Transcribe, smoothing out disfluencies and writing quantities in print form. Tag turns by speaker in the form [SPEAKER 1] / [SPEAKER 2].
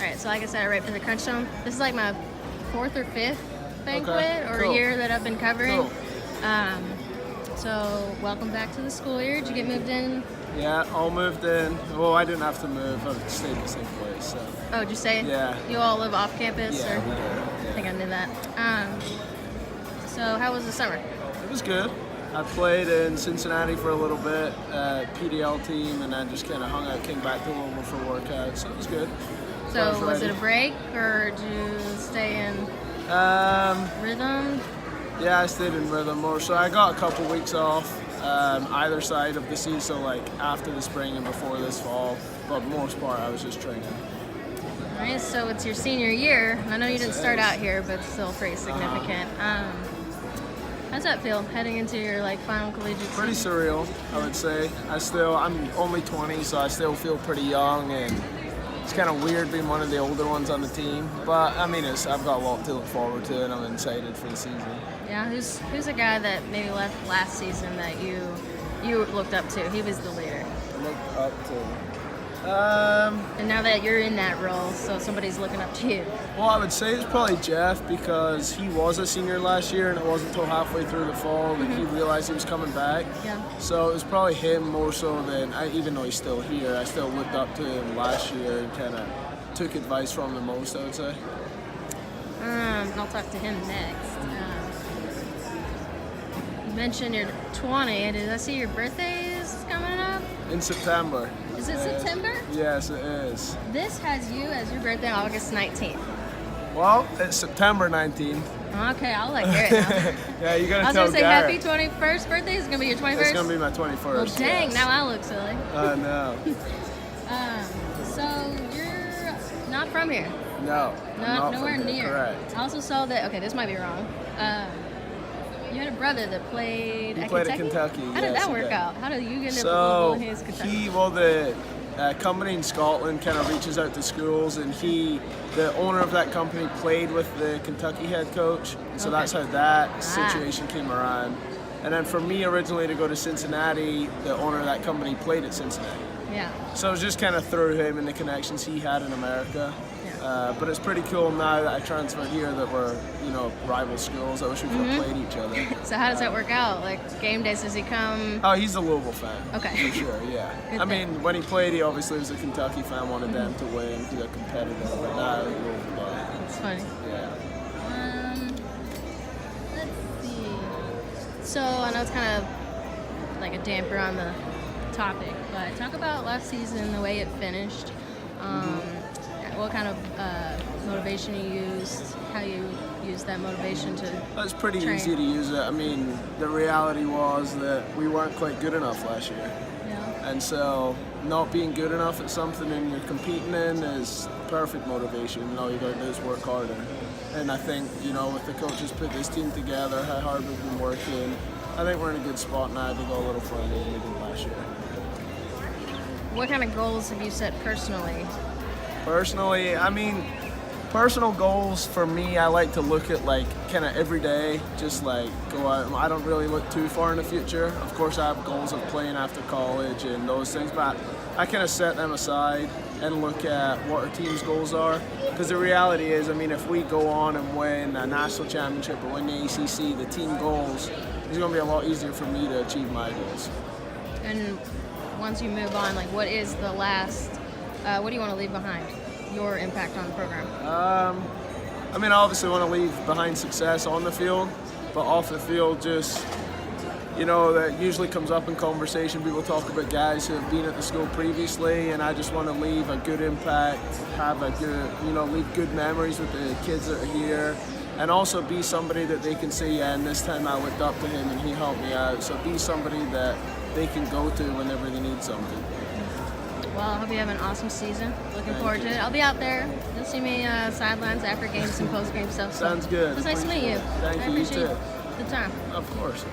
[SPEAKER 1] right, so like I said, I write for the Crunch Zone. This is like my 4th or 5th banquet
[SPEAKER 2] cool.
[SPEAKER 1] year that I've been covering.
[SPEAKER 2] Cool.
[SPEAKER 1] So welcome back to the school year. Did you get moved in?
[SPEAKER 2] Yeah, all moved in. Well, I didn't have to move. I stayed in the same place. So.
[SPEAKER 1] Oh, did you say?
[SPEAKER 2] Yeah.
[SPEAKER 1] You all live off campus?
[SPEAKER 2] Yeah,
[SPEAKER 1] or?
[SPEAKER 2] we do. Yeah.
[SPEAKER 1] I think I knew that. So how was the summer?
[SPEAKER 2] It was good. I played in Cincinnati for a little bit, PDL team, and then just kind of hung out, came back to Louisville for workouts. So it was good.
[SPEAKER 1] So was it a break, or did you stay in rhythm?
[SPEAKER 2] Yeah, I stayed in rhythm more. So I got a couple weeks off either side of the season, so like after the spring and before this fall. But most part, I was just training.
[SPEAKER 1] All right, so it's your senior year. I know you didn't start out here, but still pretty significant. How's that feel, heading into your final collegiate season?
[SPEAKER 2] Pretty surreal, I would say. I'm only 20, so I still feel pretty young, and it's kind of weird being one of the older ones on the team. But I mean, I've got a lot to look forward to, and I'm excited for the season.
[SPEAKER 1] Yeah, who's a guy that maybe left last season that you looked up to? He was the leader.
[SPEAKER 2] Looked up to.
[SPEAKER 1] And now that you're in that role, so somebody's looking up to you.
[SPEAKER 2] Well, I would say it's probably Jeff, because he was a senior last year, and it wasn't until halfway through the fall that he realized he was coming back.
[SPEAKER 1] Yeah.
[SPEAKER 2] So it was probably him more so than even though he's still here, I still looked up to him last year and kind of took advice from him the most, I would say.
[SPEAKER 1] I'll talk to him next. You mentioned you're 20. Did I see your birthday is coming up?
[SPEAKER 2] In September.
[SPEAKER 1] Is it September?
[SPEAKER 2] Yes, it is.
[SPEAKER 1] This has you as your birthday August 19th.
[SPEAKER 2] Well, it's September 19th.
[SPEAKER 1] Okay, I'll hear it now.
[SPEAKER 2] Yeah, you gotta
[SPEAKER 1] I was
[SPEAKER 2] tell
[SPEAKER 1] gonna say
[SPEAKER 2] Garrett.
[SPEAKER 1] happy 21st birthday. Is it gonna be your 21st?
[SPEAKER 2] It's gonna be my 21st.
[SPEAKER 1] Well, dang,
[SPEAKER 2] yes.
[SPEAKER 1] now I look silly.
[SPEAKER 2] No.
[SPEAKER 1] So you're not from here?
[SPEAKER 2] No. I'm not
[SPEAKER 1] nowhere
[SPEAKER 2] from here.
[SPEAKER 1] near.
[SPEAKER 2] Correct.
[SPEAKER 1] I also saw that. Okay, this might be wrong. You had a brother that played
[SPEAKER 2] He
[SPEAKER 1] at
[SPEAKER 2] played
[SPEAKER 1] Kentucky?
[SPEAKER 2] at Kentucky.
[SPEAKER 1] How did
[SPEAKER 2] yes,
[SPEAKER 1] that
[SPEAKER 2] he
[SPEAKER 1] work
[SPEAKER 2] did.
[SPEAKER 1] out? How did you get into
[SPEAKER 2] So
[SPEAKER 1] Louisville and his Kentucky?
[SPEAKER 2] the company in Scotland kind of reaches out to schools, and the owner of that company played with the Kentucky head coach. So that's how that situation came around. And then for me originally to go to Cincinnati, the owner of that company played at Cincinnati.
[SPEAKER 1] Yeah.
[SPEAKER 2] So it was just kind of through him and the connections he had in America. But it's pretty cool now that I transferred here that we're, rival schools. I wish we could have played each other.
[SPEAKER 1] So how does that work out? Like game days, does he come?
[SPEAKER 2] Oh, he's a Louisville fan.
[SPEAKER 1] Okay.
[SPEAKER 2] For sure, yeah.
[SPEAKER 1] Good
[SPEAKER 2] I
[SPEAKER 1] thing.
[SPEAKER 2] mean, when he played, he obviously was a Kentucky fan, wanted them to win, he got competitive. But now Louisville guy.
[SPEAKER 1] That's funny.
[SPEAKER 2] Yeah.
[SPEAKER 1] Let's see. So I know it's kind of like a damper on the topic, but talk about last season, the way it finished. What kind of motivation you used, how you used that motivation to
[SPEAKER 2] It's pretty
[SPEAKER 1] train.
[SPEAKER 2] easy to use it. I mean, the reality was that we weren't quite good enough last year.
[SPEAKER 1] Yeah.
[SPEAKER 2] And so not being good enough at something and you're competing in is perfect motivation. And all you got to do is work harder. And I think, with the coaches put this team together, how hard we've been working, I think we're in a good spot now to go a little further than we did last year.
[SPEAKER 1] What kind of goals have you set personally?
[SPEAKER 2] Personally, personal goals for me, I like to look at kind of every day, just go out. I don't really look too far in the future. Of course, I have goals of playing after college and those things, but I kind of set them aside and look at what our team's goals are. Because the reality is, if we go on and win a national championship or win the ACC, the team goals, it's going to be a lot easier for me to achieve my goals.
[SPEAKER 1] And once you move on, what is the last? What do you want to leave behind? Your impact on the program?
[SPEAKER 2] I obviously want to leave behind success on the field, but off the field, just, that usually comes up in conversation. People talk about guys who have been at the school previously, and I just want to leave a good impact, have a good, leave good memories with the kids that are here, and also be somebody that they can say, yeah, and this time I looked up to him and he helped me out. So be somebody that they can go to whenever they need something.
[SPEAKER 1] Well, I hope you have an awesome season. Looking
[SPEAKER 2] Thank
[SPEAKER 1] forward
[SPEAKER 2] you.
[SPEAKER 1] to it. I'll be out there. You'll see me sidelines after games and post-game stuff.
[SPEAKER 2] Sounds good.
[SPEAKER 1] It was nice to meet you.
[SPEAKER 2] Thank
[SPEAKER 1] I
[SPEAKER 2] you, you
[SPEAKER 1] appreciate
[SPEAKER 2] too.
[SPEAKER 1] the time.
[SPEAKER 2] Of course.